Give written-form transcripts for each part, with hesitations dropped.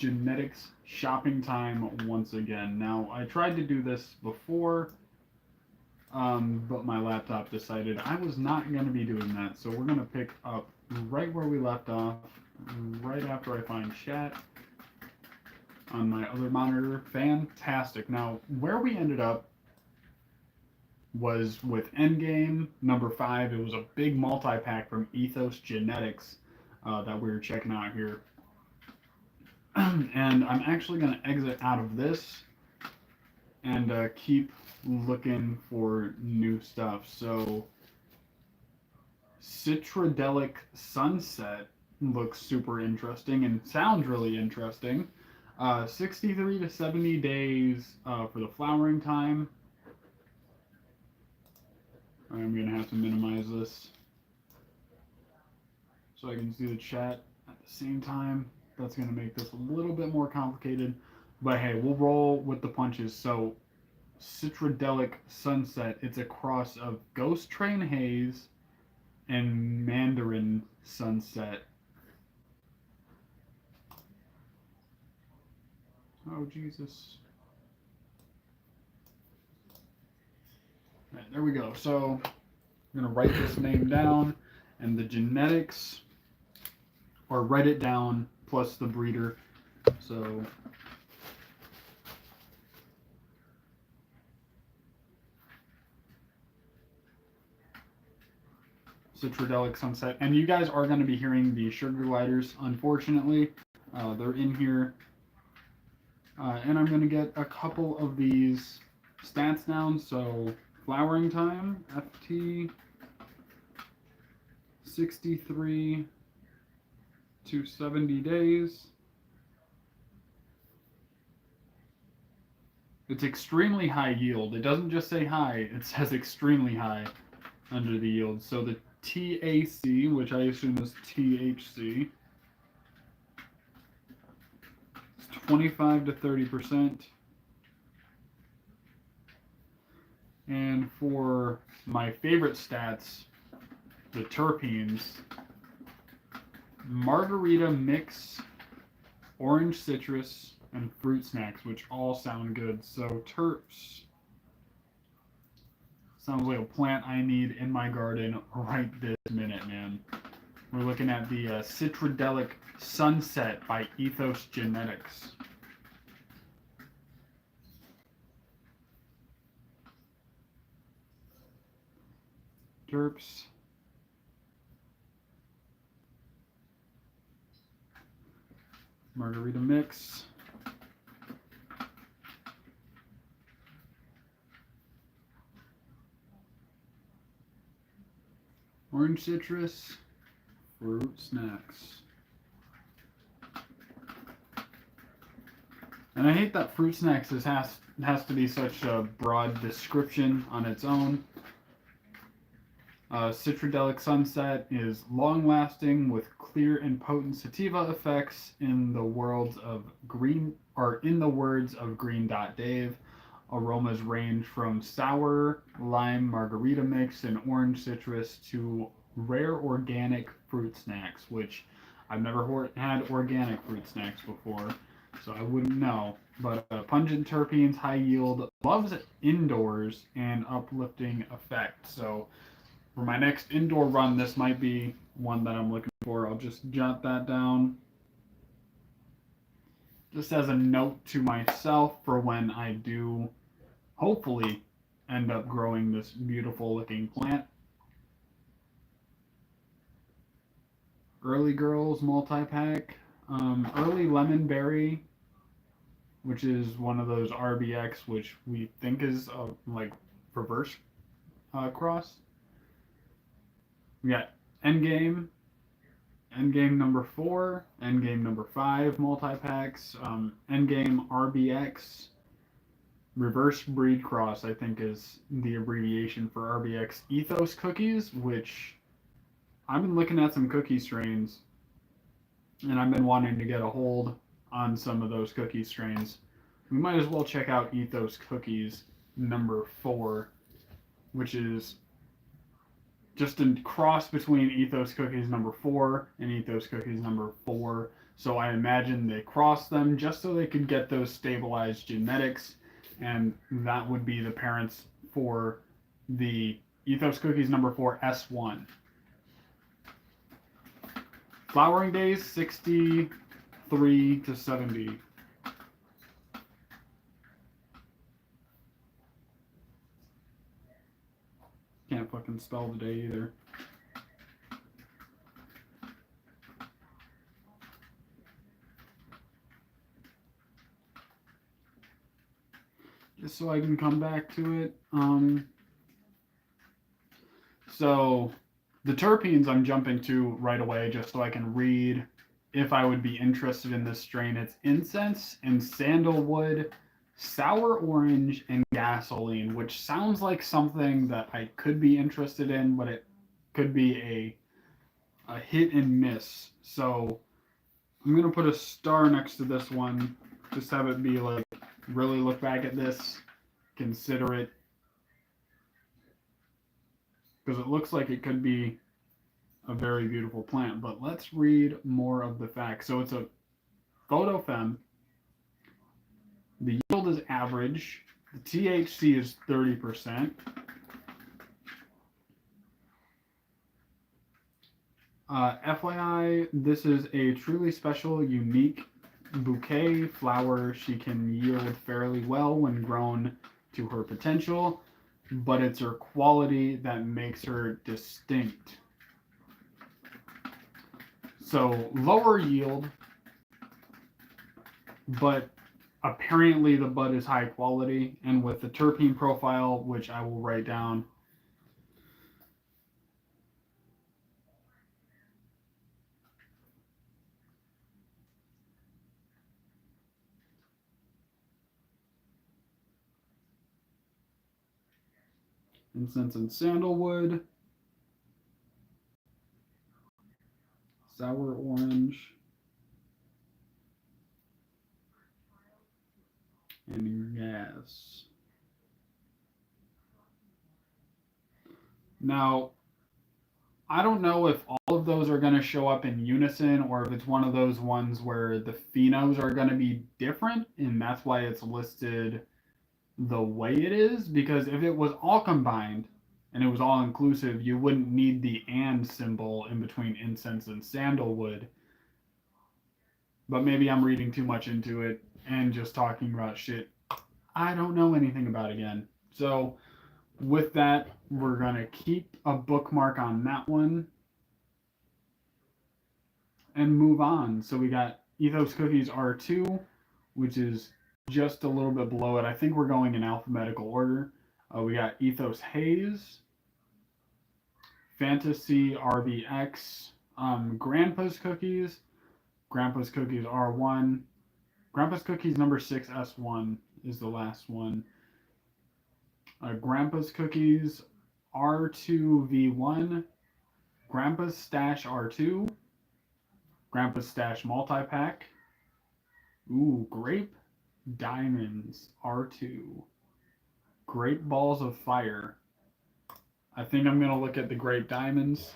genetics shopping time once again. Now, I tried to do this before, but my laptop decided I was not going to be doing that. So we're going to pick up right where we left off, right after I find chat on my other monitor. Fantastic. Now, where we ended up was with Endgame number 5. It was a big multi-pack from Ethos Genetics that we were checking out here. And I'm actually going to exit out of this and keep looking for new stuff. So, Citradelic Sunset looks super interesting and sounds really interesting. 63 to 70 days for the flowering time. I'm going to have to minimize this so I can see the chat at the same time. That's going to make this a little bit more complicated. But hey, we'll roll with the punches. So, Citradelic Sunset, it's a cross of Ghost Train Haze and Mandarin Sunset. Oh, Jesus. Right, there we go. So I'm going to write this name down, and the genetics, or write it down plus the breeder. So Citradelic Sunset. And you guys are going to be hearing the sugar gliders, unfortunately. They're in here. And I'm going to get a couple of these stats down. So flowering time, FT 63 to 70 days. It's extremely high yield. It doesn't just say high, it says extremely high under the yield. So the TAC, which I assume is THC, is 25 to 30%. And for my favorite stats, the terpenes, margarita mix, orange citrus, and fruit snacks, which all sound good. So terps sounds like a plant I need in my garden right this minute, man. We're looking at the Citradelic Sunset by Ethos Genetics. Terps. Margarita mix. Orange citrus. Fruit snacks. And I hate that fruit snacks has to be such a broad description on its own. Citradelic Sunset is long-lasting with clear and potent sativa effects in the words of Green Dave. Aromas range from sour lime margarita mix and orange citrus to rare organic fruit snacks, which I've never had organic fruit snacks before, so I wouldn't know. But pungent terpenes, high yield, loves indoors, and uplifting effect. So for my next indoor run, this might be one that I'm looking for. I'll just jot that down just as a note to myself for when I do hopefully end up growing this beautiful looking plant. Early Girls multi-pack. Early Lemon Berry, which is one of those RBX, which we think is like reverse cross. We got Endgame, Endgame number 4, Endgame number 5 multi-packs, Endgame RBX, Reverse Breed Cross, I think is the abbreviation for RBX Ethos cookies, which I've been looking at some cookie strains, and I've been wanting to get a hold on some of those cookie strains. We might as well check out Ethos Cookies number 4, which is just a cross between Ethos Cookies number 4 and Ethos Cookies number 4. So I imagine they crossed them just so they could get those stabilized genetics, and that would be the parents for the Ethos Cookies number 4 S1. Flowering days 63 to 70. Can't fucking spell the day either. Just so I can come back to it. So the terpenes I'm jumping to right away just so I can read if I would be interested in this strain. It's incense and sandalwood, sour orange, and gasoline, which sounds like something that I could be interested in, but it could be a hit and miss. So I'm going to put a star next to this one. Just have it be like, really look back at this, consider it, because it looks like it could be a very beautiful plant. But let's read more of the facts. So it's a photofem. The yield is average. The THC is 30%. FYI, this is a truly special, unique bouquet flower. She can yield fairly well when grown to her potential, but it's her quality that makes her distinct. So lower yield, but apparently the bud is high quality, and with the terpene profile, which I will write down. Incense and sandalwood, sour orange, and gas. Now, I don't know if all of those are going to show up in unison or if it's one of those ones where the phenos are going to be different and that's why it's listed the way it is. Because if it was all combined and it was all inclusive, you wouldn't need the and symbol in between incense and sandalwood. But maybe I'm reading too much into it and just talking about shit I don't know anything about again. So with that, we're going to keep a bookmark on that one and move on. So we got Ethos Cookies R2, which is just a little bit below it. I think we're going in alphabetical order. We got Ethos Haze, Fantasy RBX, Grandpa's Cookies, Grandpa's Cookies R1, Grandpa's Cookies number 6 S1 is the last one. Grandpa's Cookies R2V1, Grandpa's Stash R2, Grandpa's Stash Multi-Pack. Ooh, Grape Diamonds R2. Grape Balls of Fire. I think I'm going to look at the Grape Diamonds.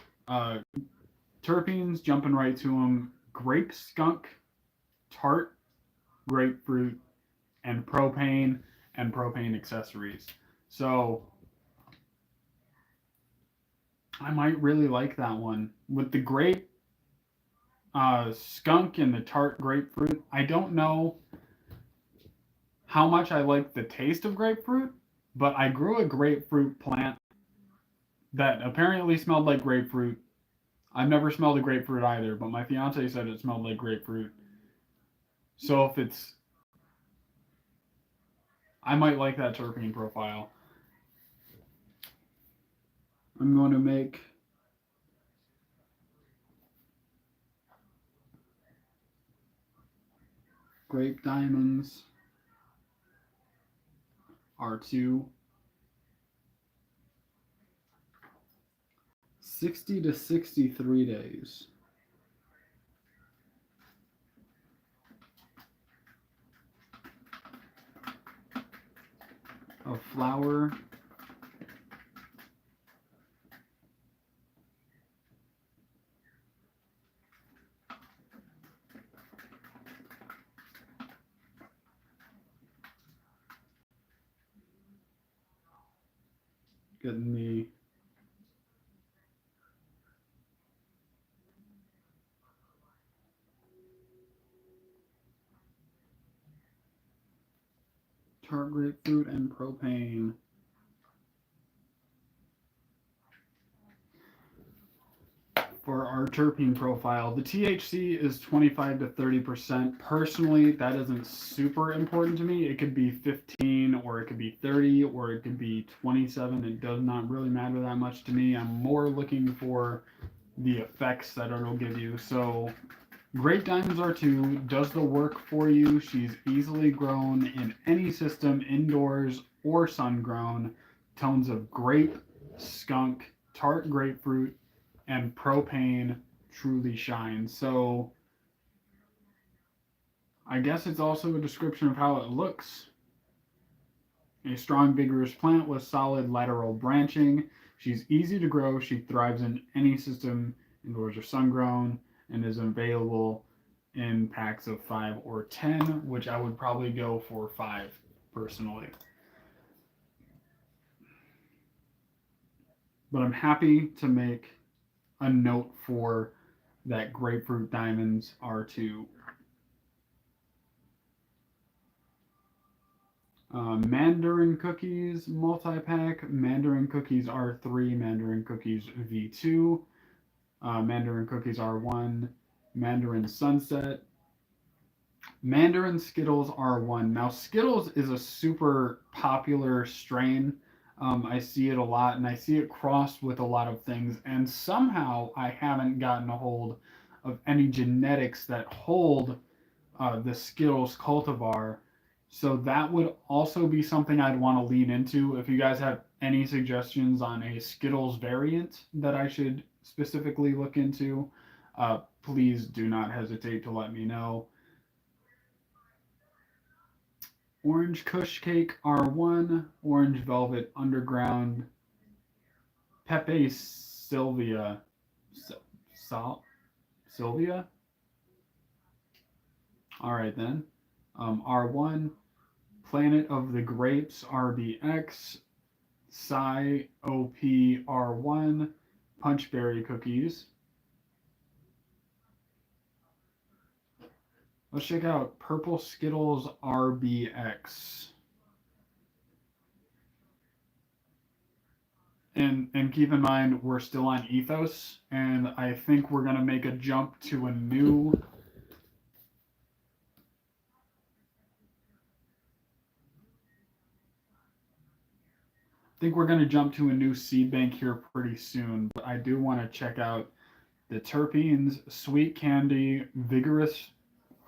Terpenes, jumping right to them. Grape Skunk, Tart, Grapefruit, and propane accessories. So I might really like that one. With the grape skunk and the tart grapefruit, I don't know how much I like the taste of grapefruit, but I grew a grapefruit plant that apparently smelled like grapefruit. I've never smelled a grapefruit either, but my fiance said it smelled like grapefruit. So if it's, I might like that terpene profile. I'm going to make Grape Diamonds R2. 60 to 63 days. Of flower. getting the tart grapefruit and propane. For our terpene profile, the THC is 25 to 30%. Personally, that isn't super important to me. It could be 15 or it could be 30 or it could be 27. It does not really matter that much to me. I'm more looking for the effects that it'll give you. So Great Diamonds R2 does the work for you. She's easily grown in any system, indoors or sun grown. Tones of grape, skunk, tart grapefruit, and propane truly shine. So I guess it's also a description of how it looks. A strong, vigorous plant with solid lateral branching. She's easy to grow. She thrives in any system, indoors or sun grown, and is available in packs of 5 or 10, which I would probably go for 5 personally. But I'm happy to make a note for that Grapefruit Diamonds R2. Mandarin Cookies multi-pack, Mandarin Cookies R3, Mandarin Cookies V2, Mandarin Cookies R1, Mandarin Sunset, Mandarin Skittles R1. Now, Skittles is a super popular strain. I see it a lot, and I see it crossed with a lot of things, and somehow I haven't gotten a hold of any genetics that hold the Skittles cultivar. So that would also be something I'd want to lean into. If you guys have any suggestions on a Skittles variant that I should specifically look into, please do not hesitate to let me know. Orange Kush Cake R1, Orange Velvet Underground, Pepe Sylvia, Sylvia? All right then. R1, Planet of the Grapes RBX, Psy OP R1, Punchberry Cookies. Let's check out Purple Skittles RBX. And keep in mind, we're still on Ethos, and I think we're going to make a jump to a new seed bank here pretty soon, but I do want to check out the terpenes, sweet candy, vigorous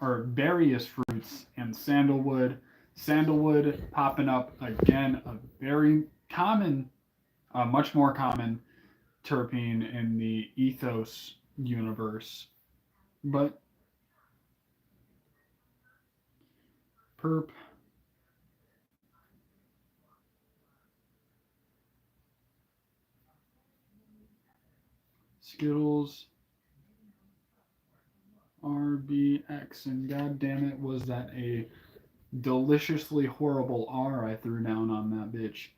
or various fruits, and sandalwood. Sandalwood popping up again, a very common, much more common terpene in the Ethos universe. But perp, Skittles, RBX, and god damn it, was that a deliciously horrible R I threw down on that bitch.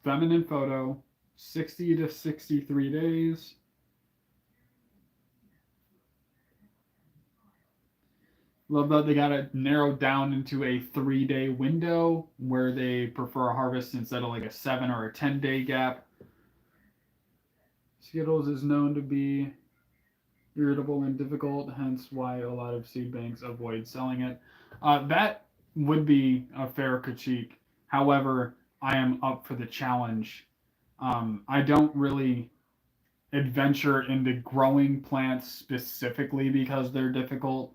Feminine photo, 60 to 63 days. Love that they got it narrowed down into a 3-day window where they prefer a harvest instead of like a 7 or a 10-day gap. Skittles is known to be irritable and difficult, hence why a lot of seed banks avoid selling it. That would be a fair critique. However, I am up for the challenge. I don't really adventure into growing plants specifically because they're difficult.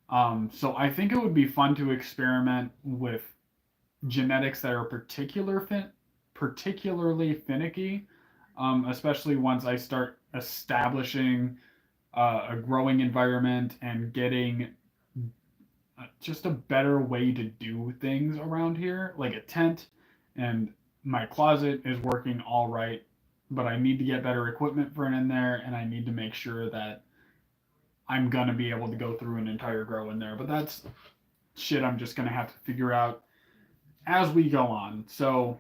So I think it would be fun to experiment with genetics that are particularly finicky, especially once I start establishing a growing environment and getting just a better way to do things around here, like a tent. And my closet is working all right, but I need to get better equipment for it in there, and I need to make sure that I'm gonna be able to go through an entire grow in there. But that's shit I'm just gonna have to figure out as we go on. So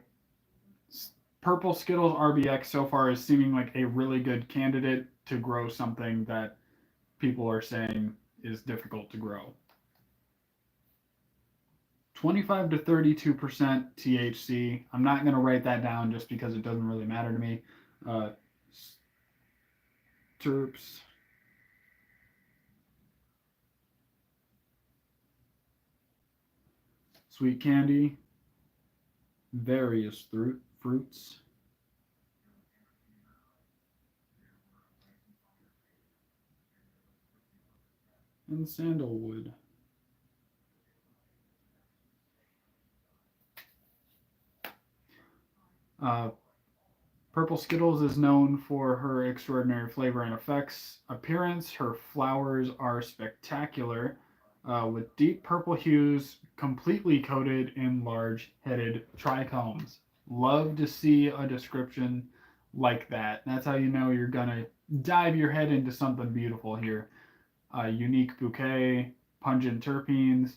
Purple Skittles RBX so far is seeming like a really good candidate to grow something that people are saying is difficult to grow. 25 to 32% THC. I'm not going to write that down just because it doesn't really matter to me. Uh, terps. Sweet candy. Various fruits. And sandalwood. Uh, Purple Skittles is known for her extraordinary flavor and effects. Appearance, her flowers are spectacular, with deep purple hues, completely coated in large headed trichomes. Love to see a description like that. That's how you know you're gonna dive your head into something beautiful here. Unique bouquet, pungent terpenes,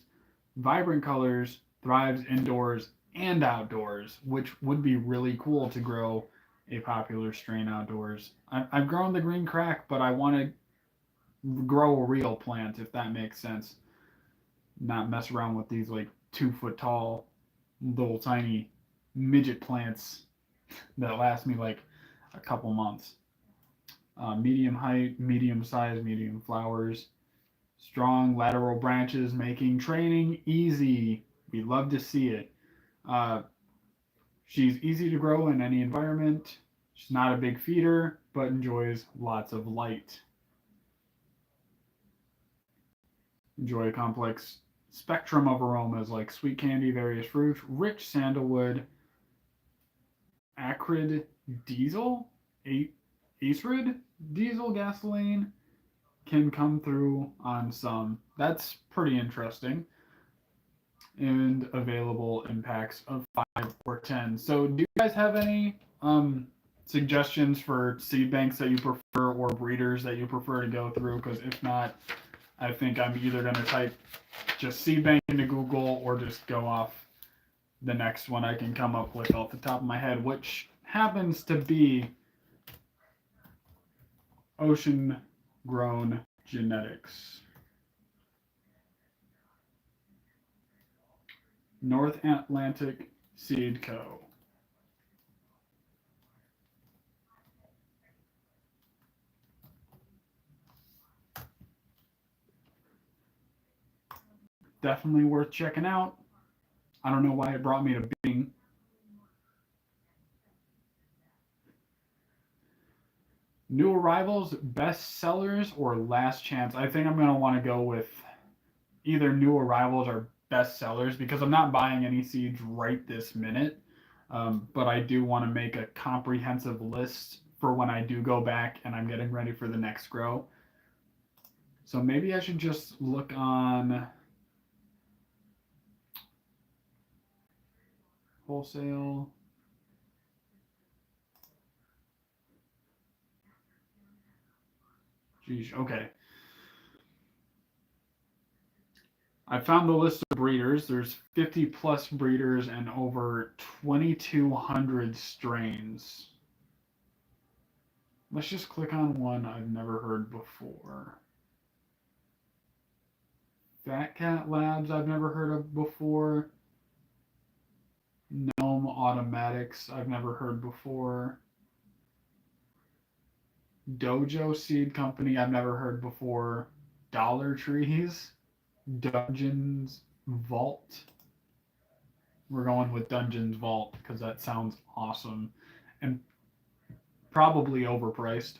vibrant colors, thrives indoors and outdoors, which would be really cool to grow a popular strain outdoors. I've grown the green crack, but I want to grow a real plant, if that makes sense. Not mess around with these like 2 foot tall, little tiny midget plants that last me like a couple months. Medium height, medium size, medium flowers, strong lateral branches, making training easy. We love to see it. Uh, she's easy to grow in any environment. She's not a big feeder, but enjoys lots of light. Enjoy a complex spectrum of aromas like sweet candy, various fruits, rich sandalwood, acrid diesel, acrid diesel gasoline can come through on some. That's pretty interesting. And available in packs of 5 or 10. So, do you guys have any suggestions for seed banks that you prefer or breeders that you prefer to go through? Because if not, I think I'm either going to type just seed bank into Google or just go off the next one I can come up with off the top of my head, which happens to be Ocean Grown Genetics. North Atlantic Seed Co. Definitely worth checking out. I don't know why it brought me to Bing. New arrivals, best sellers, or last chance? I think I'm going to want to go with either new arrivals or best sellers because I'm not buying any seeds right this minute. But I do want to make a comprehensive list for when I do go back and I'm getting ready for the next grow. So maybe I should just look on wholesale. Geez, okay. I found the list of breeders. There's 50 plus breeders and over 2,200 strains. Let's just click on one I've never heard before. Fat Cat Labs I've never heard of before. Gnome Automatics I've never heard before. Dojo Seed Company I've never heard before. Dollar Trees. Dungeons Vault. We're going with Dungeons Vault because that sounds awesome and probably overpriced.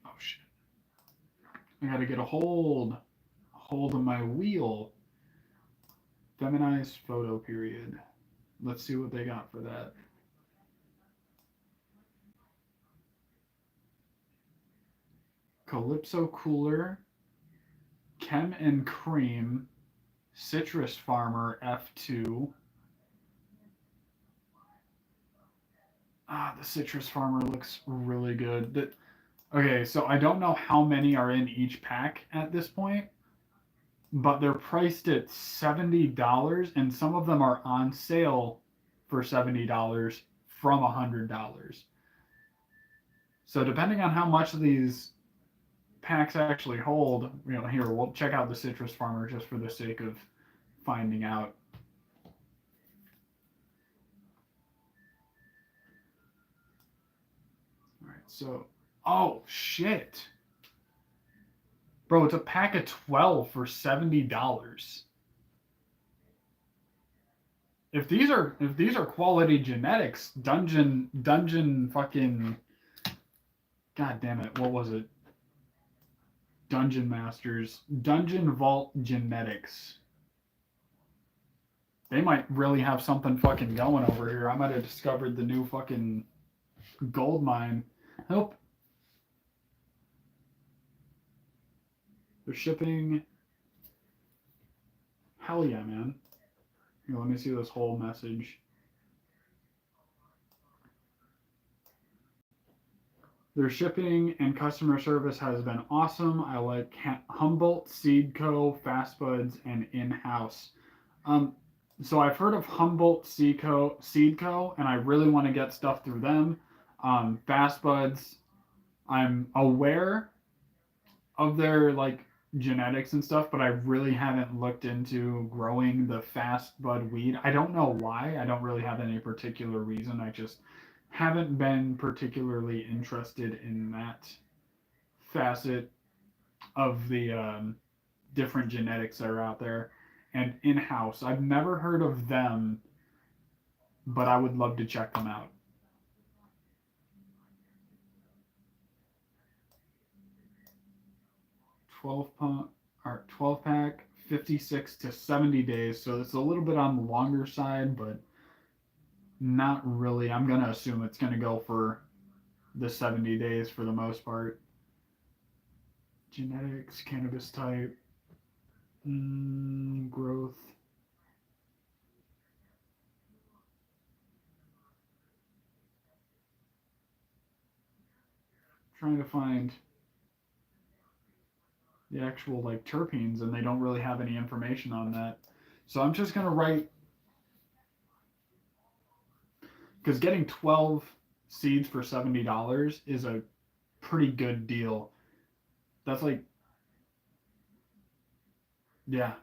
Oh shit. I gotta get a hold of my wheel. Feminized photo period. Let's see what they got for that. Calypso Cooler, Chem and Cream, Citrus Farmer F2. The Citrus Farmer looks really good. Okay, so I don't know how many are in each pack at this point. but they're priced at $70, and some of them are on sale for $70 from $100. So depending on how much of these packs actually hold, here we'll check out the Citrus Farmer just for the sake of finding out. All right, so oh shit, bro, it's a pack of 12 for $70. If these are quality genetics, dungeon fucking, god damn it, what was it? Dungeon Masters, Dungeon Vault Genetics. They might really have something fucking going over here. I might have discovered the new fucking gold mine. Nope. They're shipping. Hell yeah, man. Here, let me see this whole message. Their shipping and customer service has been awesome. I like Humboldt, Seed Co., Fast Buds, and In-House. So I've heard of Humboldt Seed Co., and I really want to get stuff through them. Fast Buds, I'm aware of their like genetics and stuff, but I really haven't looked into growing the fast bud weed. I don't know why. I don't really have any particular reason. I just haven't been particularly interested in that facet of the different genetics that are out there. And In-House, I've never heard of them, but I would love to check them out. 12 pack, 56 to 70 days. So it's a little bit on the longer side, but not really. I'm going to assume it's going to go for the 70 days for the most part. Genetics, cannabis type, growth. Trying to find the actual like terpenes, and they don't really have any information on that. So I'm just gonna write, because getting 12 seeds for $70 is a pretty good deal. That's like, yeah.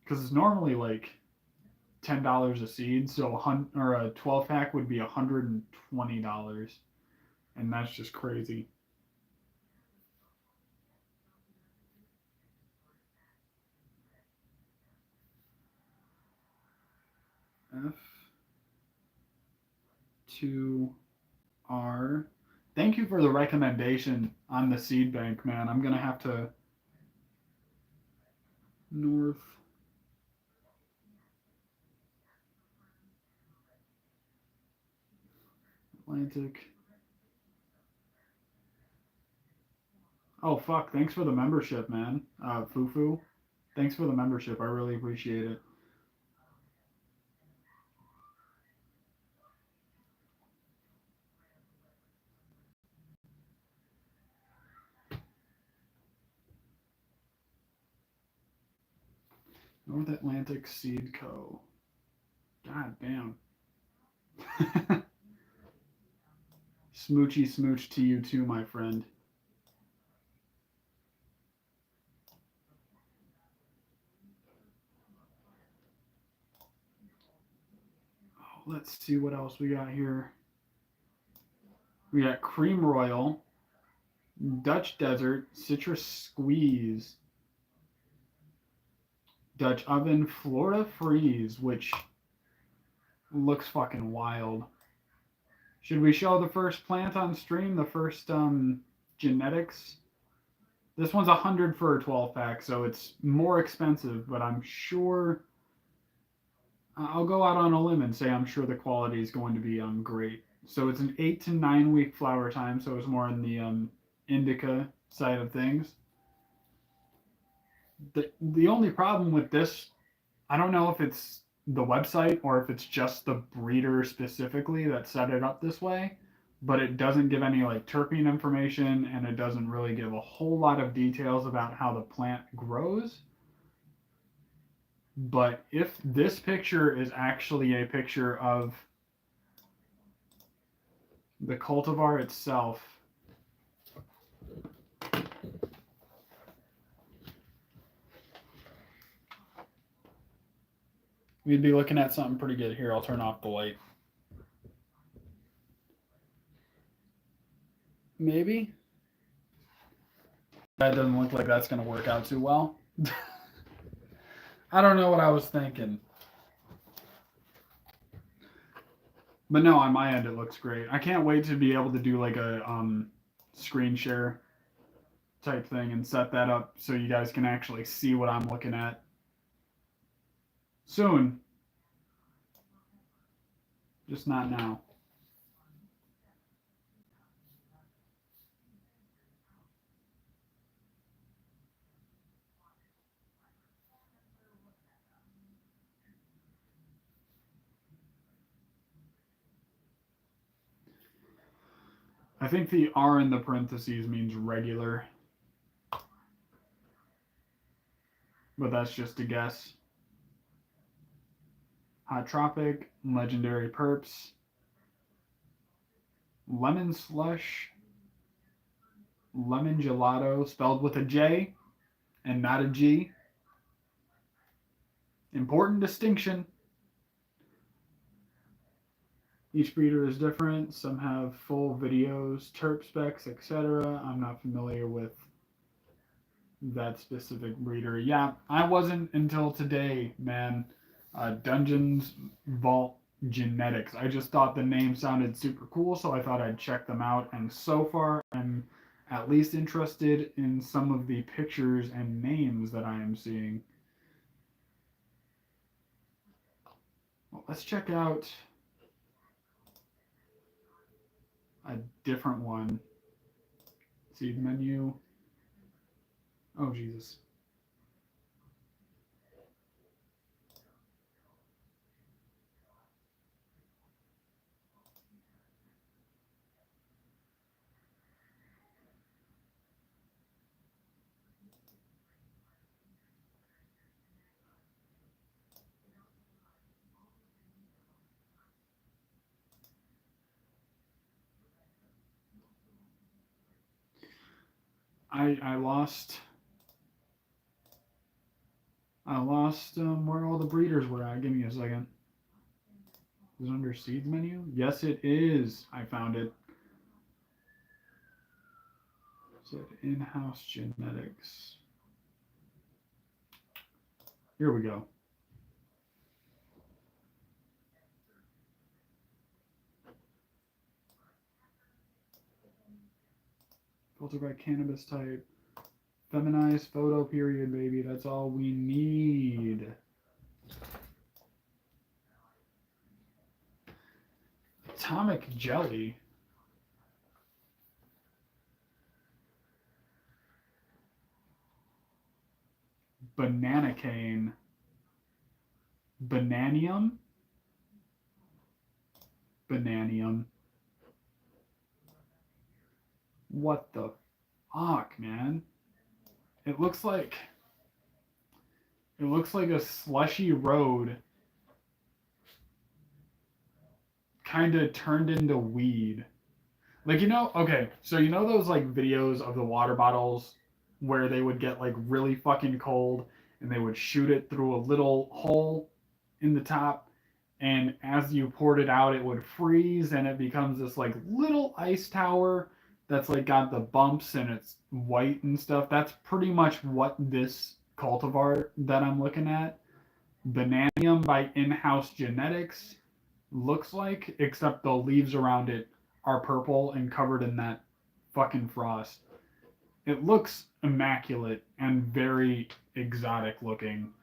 Because it's normally like $10 a seed, so a 12 pack would be $120, and that's just crazy. F2R. Thank you for the recommendation on the seed bank, man. I'm gonna have to North Atlantic. Oh fuck! Thanks for the membership, man. Fufu. Thanks for the membership. I really appreciate it. North Atlantic Seed Co. God damn. Smoochy smooch to you too, my friend. Oh, let's see what else we got here. We got Cream Royal, Dutch Desert, Citrus Squeeze, Dutch Oven, Florida Freeze, which looks fucking wild. Should we show the first plant on stream? The first genetics? This one's 100 for a 12 pack, so it's more expensive, but I'm sure I'll go out on a limb and say I'm sure the quality is going to be great. So it's an 8 to 9 week flower time, so it's more in the indica side of things. The only problem with this, I don't know if it's the website or if it's just the breeder specifically that set it up this way, but it doesn't give any like terpene information, and it doesn't really give a whole lot of details about how the plant grows. But if this picture is actually a picture of the cultivar itself, we'd be looking at something pretty good here. I'll turn off the light. Maybe. That doesn't look like that's going to work out too well. I don't know what I was thinking. But no, on my end, it looks great. I can't wait to be able to do like a screen share type thing and set that up so you guys can actually see what I'm looking at soon. Just not now. I think the R in the parentheses means regular. But that's just a guess. Hot Tropic, Legendary Perps, Lemon Slush, Lemon Gelato, spelled with a J and not a G. Important distinction. Each breeder is different. Some have full videos, terp specs, etc. I'm not familiar with that specific breeder. Yeah, I wasn't until today, man. Dungeons Vault Genetics. I just thought the name sounded super cool, so I thought I'd check them out. And so far, I'm at least interested in some of the pictures and names that I am seeing. Well, let's check out a different one. Seed menu. Oh, Jesus. I lost where all the breeders were at. Give me a second. Is it under seeds menu? Yes, it is. I found it. It said in-house genetics. Here we go. Filter by cannabis type. Feminized photo period, baby. That's all we need. Atomic jelly. Banana cane. Bananium. Bananium. What the fuck, man? It looks like a slushy road kind of turned into weed. Like, you know, okay, so you know those like videos of the water bottles where they would get like really fucking cold and they would shoot it through a little hole in the top, and as you poured it out it would freeze and it becomes this like little ice tower that's like got the bumps and it's white and stuff. That's pretty much what this cultivar that I'm looking at, Bananium by In-House Genetics, looks like, except the leaves around it are purple and covered in that fucking frost. It looks immaculate and very exotic looking.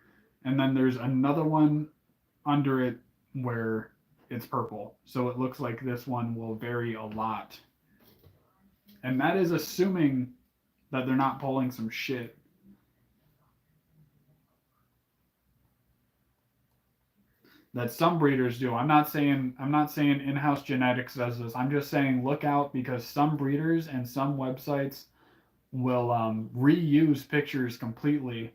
And then there's another one under it where it's purple. So it looks like this one will vary a lot. And that is assuming that they're not pulling some shit. that some breeders do. I'm not saying in-house genetics does this. I'm just saying look out because some breeders and some websites will reuse pictures completely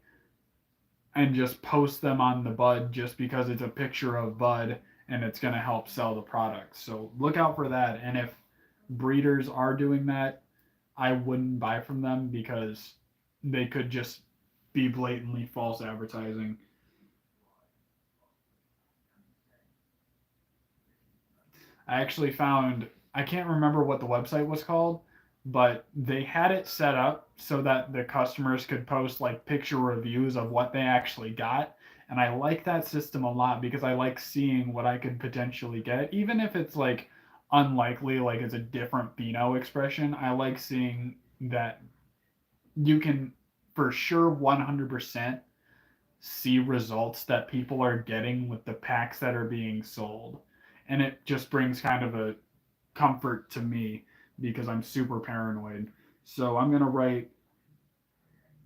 and just post them on the bud just because it's a picture of bud and it's going to help sell the product. So look out for that. And if breeders are doing that, I wouldn't buy from them because they could just be blatantly false advertising. I actually found, I can't remember what the website was called, but they had it set up so that the customers could post like picture reviews of what they actually got. And I like that system a lot because I like seeing what I could potentially get, even if it's like unlikely, like it's a different pheno expression. I like seeing that you can for sure 100% see results that people are getting with the packs that are being sold. And it just brings kind of a comfort to me because I'm super paranoid. So I'm going to write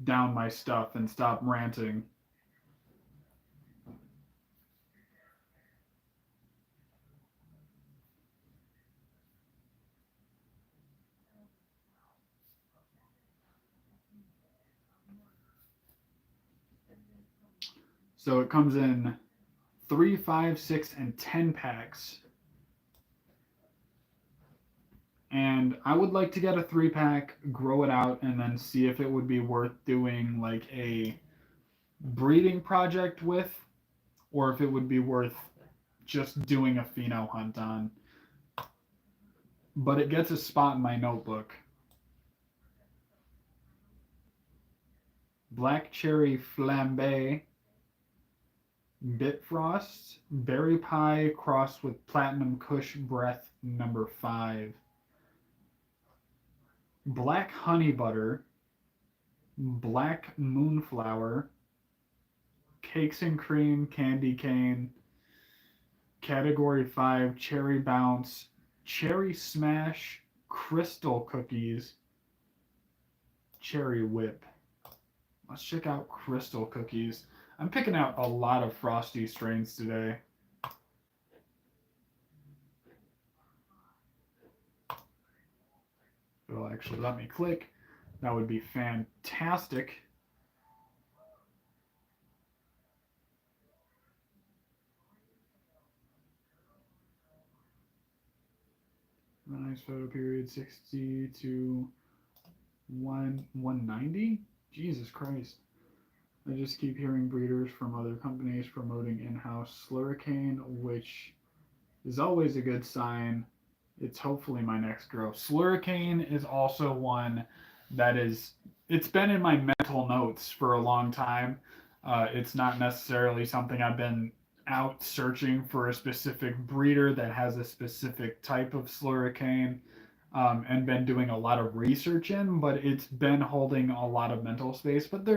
down my stuff and stop ranting. So it comes in 3, 5, 6, and 10 packs. And I would like to get a 3 pack, grow it out, and then see if it would be worth doing like a breeding project with, or if it would be worth just doing a pheno hunt on. But it gets a spot in my notebook. Black Cherry Flambe, Bitfrost, Berry Pie crossed with Platinum Kush Breath number 5, Black Honey Butter, Black Moonflower, Cakes and Cream Candy Cane, Category 5 Cherry Bounce, Cherry Smash, Crystal Cookies, Cherry Whip. Let's check out Crystal Cookies. I'm picking out a lot of frosty strains today. It'll actually let me click. That would be fantastic. Nice photo period 60 to 190. Jesus Christ. I just keep hearing breeders from other companies promoting in-house Slurricane, which is always a good sign. It's hopefully my next grow. Slurricane is also one that is, it's been in my mental notes for a long time. It's not necessarily something I've been out searching for a specific breeder that has a specific type of Slurricane and been doing a lot of research in, but it's been holding a lot of mental space. But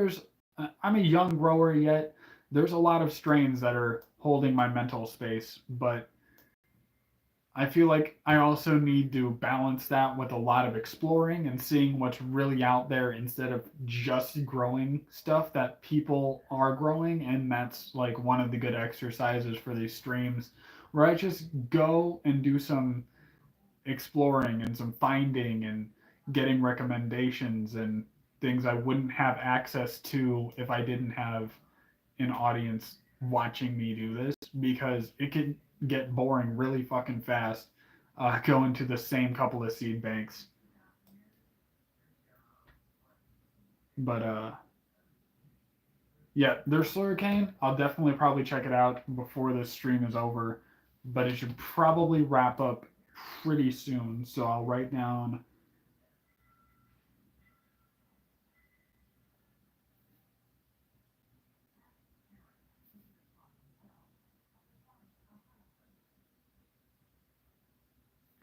I'm a young grower yet. There's a lot of strains that are holding my mental space, but I feel like I also need to balance that with a lot of exploring and seeing what's really out there instead of just growing stuff that people are growing. And that's like one of the good exercises for these streams where I just go and do some exploring and some finding and getting recommendations and things I wouldn't have access to if I didn't have an audience watching me do this because it can get boring really fucking fast going to the same couple of seed banks. But yeah, there's Slurricane. I'll definitely probably check it out before this stream is over, but it should probably wrap up pretty soon. So I'll write down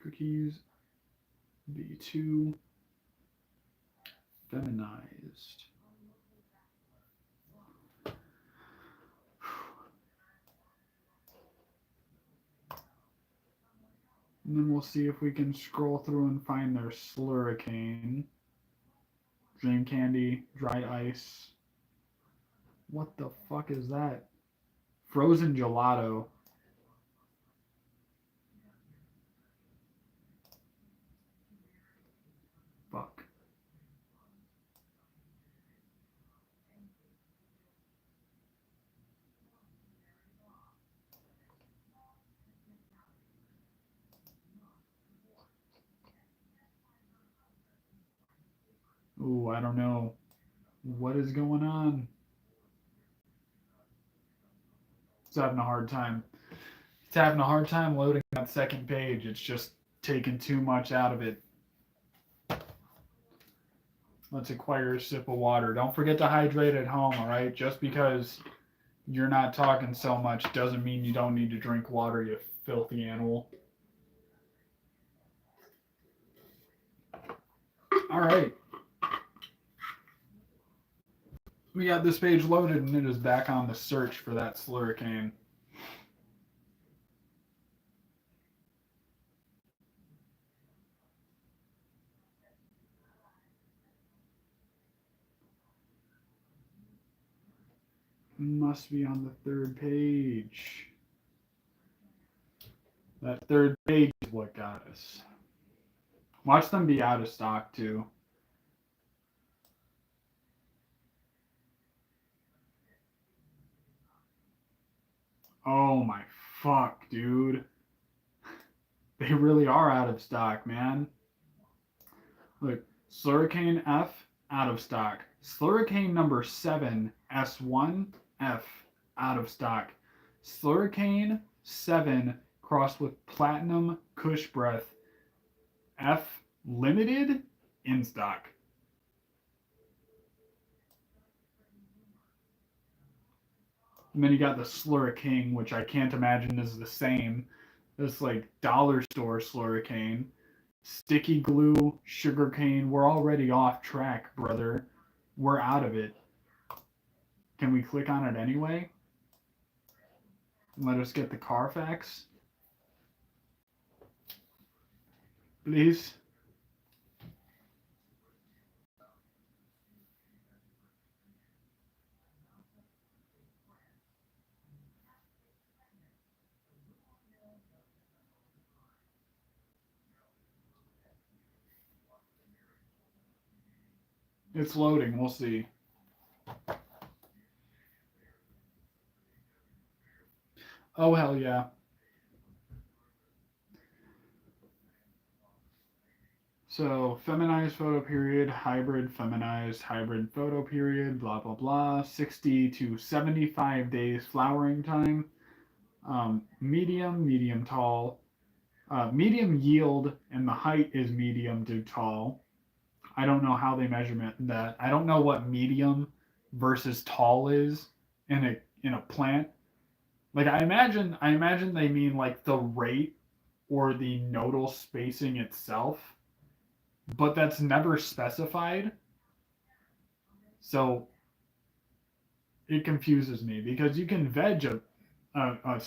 cookies B2 feminized. And then we'll see if we can scroll through and find their Slurricane, Dream Candy, Dry Ice. What the fuck is that? Frozen Gelato. Ooh, I don't know. What is going on? It's having a hard time. It's having a hard time loading that second page. It's just taking too much out of it. Let's acquire a sip of water. Don't forget to hydrate at home, all right? Just because you're not talking so much doesn't mean you don't need to drink water, you filthy animal. All right. We got this page loaded and it is back on the search for that slurricane. Must be on the third page. That third page is what got us. Watch them be out of stock too. Oh my fuck, dude. They really are out of stock, man. Look, Slurricane F, out of stock. Slurricane number 7, S1, F, out of stock. Slurricane 7 crossed with Platinum Kush Breath, F, limited, in stock. And then you got the Slurricane, which I can't imagine is the same. This like dollar store Slurricane. Sticky glue, sugarcane. We're already off track, brother. We're out of it. Can we click on it anyway? Let us get the Carfax. Please. It's loading. We'll see. Oh, hell yeah. So, feminized photo period, hybrid feminized, hybrid photo period, blah, blah, blah. 60 to 75 days flowering time. Medium, medium tall. Medium yield, and the height is medium to tall. I don't know how they measure that. I don't know what medium versus tall is in a plant. Like I imagine they mean like the rate or the nodal spacing itself, but that's never specified. So it confuses me because you can veg a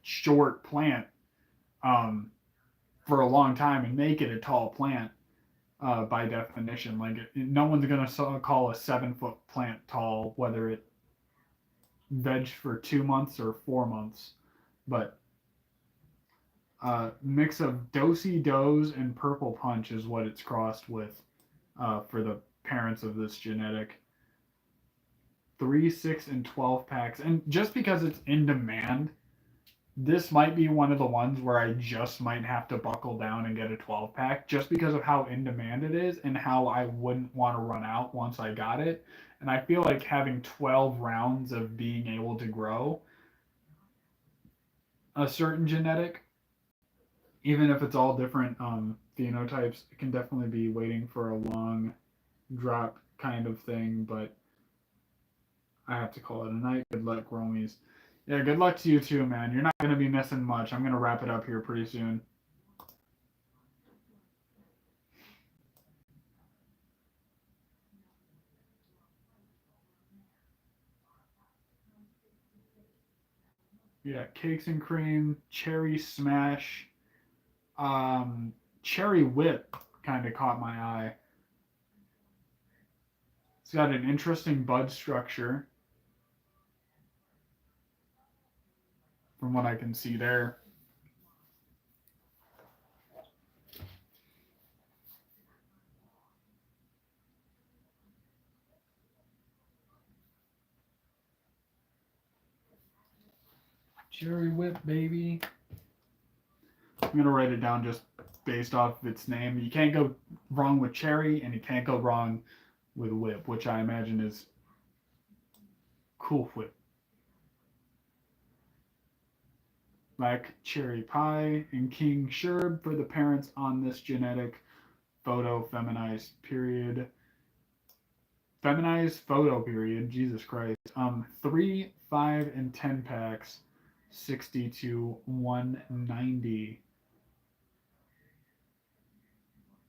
short plant um, for a long time and make it a tall plant by definition. Like no one's gonna call a 7 foot plant tall, whether it veg for 2 months or 4 months. But mix of Dosey Does and Purple Punch is what it's crossed with for the parents of this genetic. 3, 6, and 12 packs. And just because it's in demand, this might be one of the ones where I just might have to buckle down and get a 12 pack just because of how in demand it is and how I wouldn't want to run out once I got it. And I feel like having 12 rounds of being able to grow a certain genetic, even if it's all different phenotypes, it can definitely be waiting for a long drop kind of thing. But I have to call it a night. Good luck, Romies. Yeah, good luck to you too, man. You're not going to be missing much. I'm going to wrap it up here pretty soon. Yeah, cakes and cream, cherry smash, cherry whip kind of caught my eye. It's got an interesting bud structure from what I can see there. Cherry whip, baby. I'm going to write it down just based off of its name. You can't go wrong with cherry, and you can't go wrong with whip, which I imagine is Cool Whip. Black Cherry Pie and King Sherb for the parents on this genetic photo feminized period. Feminized photo period, Jesus Christ. 3, 5, and 10 packs, 60 to 190.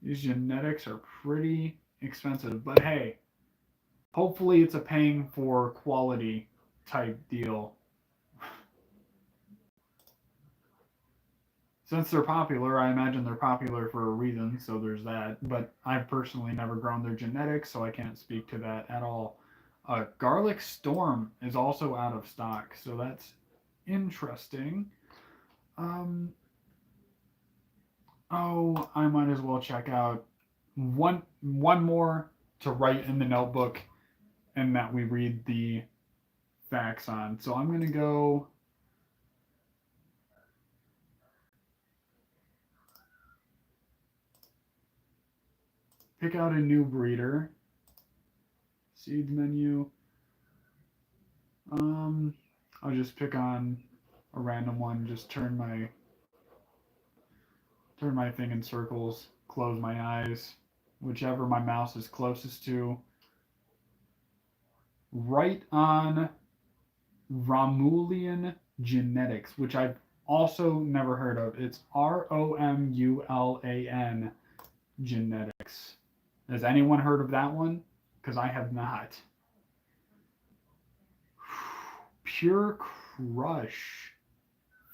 These genetics are pretty expensive, but hey, hopefully it's a paying for quality type deal. Since they're popular, I imagine they're popular for a reason, so there's that. But I've personally never grown their genetics, so I can't speak to that at all. Garlic Storm is also out of stock, so that's interesting. Um, oh, I might as well check out one more to write in the notebook, and that we read the facts on. So I'm gonna go. Pick out a new breeder. Seeds menu. I'll just pick on a random one. Just turn my thing in circles. Close my eyes. Whichever my mouse is closest to. Right on Romulan Genetics, which I've also never heard of. It's Romulan Genetics. Has anyone heard of that one? Because I have not. Pure Crush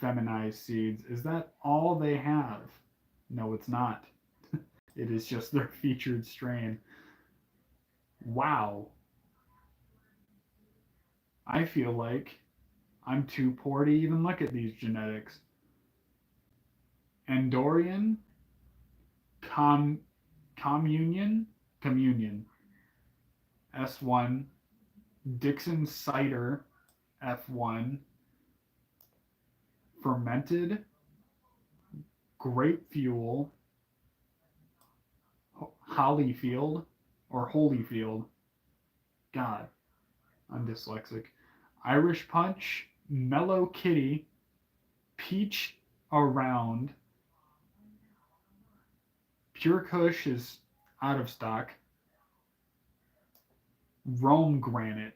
feminized seeds. Is that all they have? No, it's not. It is just their featured strain. Wow. I feel like I'm too poor to even look at these genetics. Andorian, Communion, S1, Dixon Cider, F1, Fermented, Grape Fuel, Hollyfield, or Holyfield. God, I'm dyslexic. Irish Punch, Mellow Kitty, Peach Around, Pure Kush is out of stock, Rome Granite.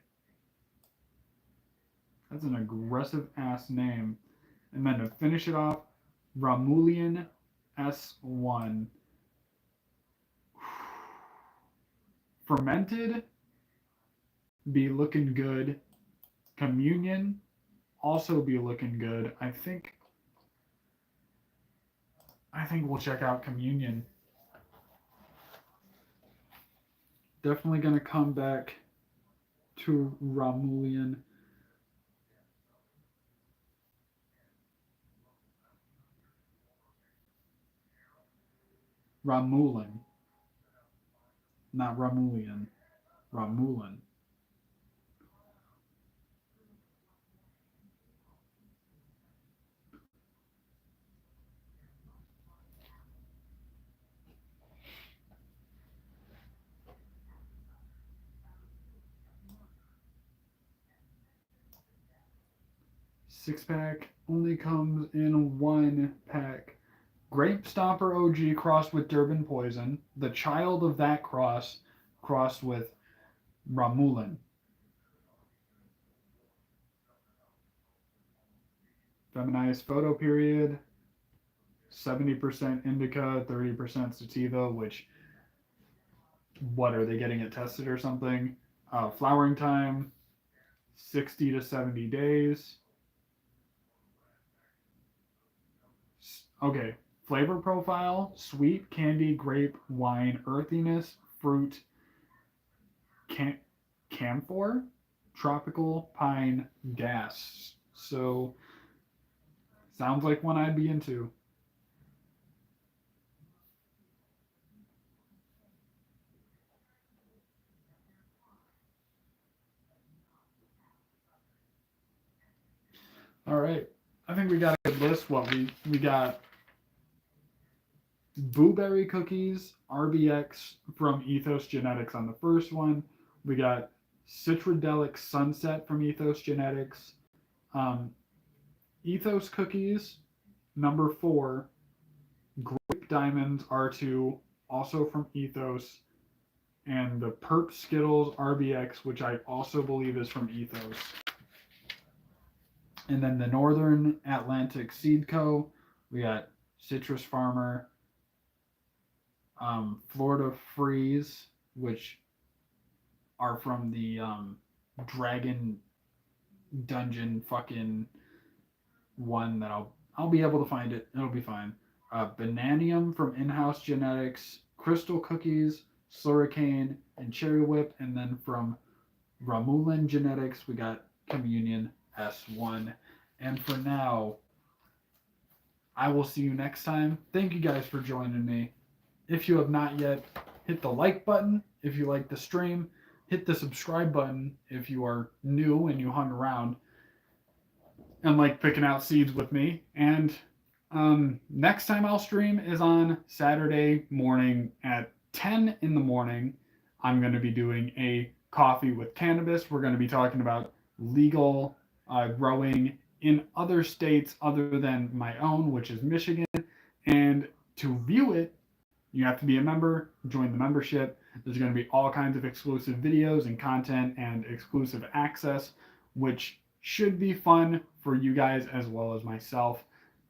That's an aggressive ass name. And then to finish it off, Romulan S1. Fermented, be looking good. Communion, also be looking good. I think we'll check out Communion. Definitely gonna come back to Romulan. Romulan, not Romulian. Romulan. Six pack only comes in one pack. Grape Stomper OG crossed with Durban Poison. The child of that crossed with Romulan. Feminized photo period. 70% indica, 30% sativa, which, what are they getting it tested or something? Flowering time, 60 to 70 days. Okay, flavor profile, sweet, candy, grape, wine, earthiness, fruit, camphor, tropical, pine, gas. So, sounds like one I'd be into. All right. I think we got a good list. What we got Blueberry cookies, RBX from Ethos Genetics on the first one. We got Citradelic Sunset from Ethos Genetics. Um, Ethos cookies, number 4. Grape Diamonds R2, also from Ethos. And the Perp Skittles RBX, which I also believe is from Ethos. And then the Northern Atlantic Seed Co. We got Citrus Farmer, Florida Freeze, which are from the Dragon Dungeon fucking one that I'll be able to find it. It'll be fine. Bananium from In-House Genetics, Crystal Cookies, Slurricane, and Cherry Whip, and then from Romulan Genetics we got Communion S1. And for now, I will see you next time. Thank you guys for joining me. If you have not yet, hit the like button if you like the stream. Hit the subscribe button if you are new and you hung around and like picking out seeds with me. And next time I'll stream is on Saturday morning at 10 in the morning. I'm going to be doing a coffee with cannabis. We're going to be talking about legal growing in other states other than my own, which is Michigan. And to view it, you have to be a member, join the membership. There's going to be all kinds of exclusive videos and content and exclusive access, which should be fun for you guys as well as myself.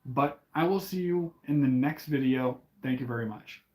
But I will see you in the next video. Thank you very much.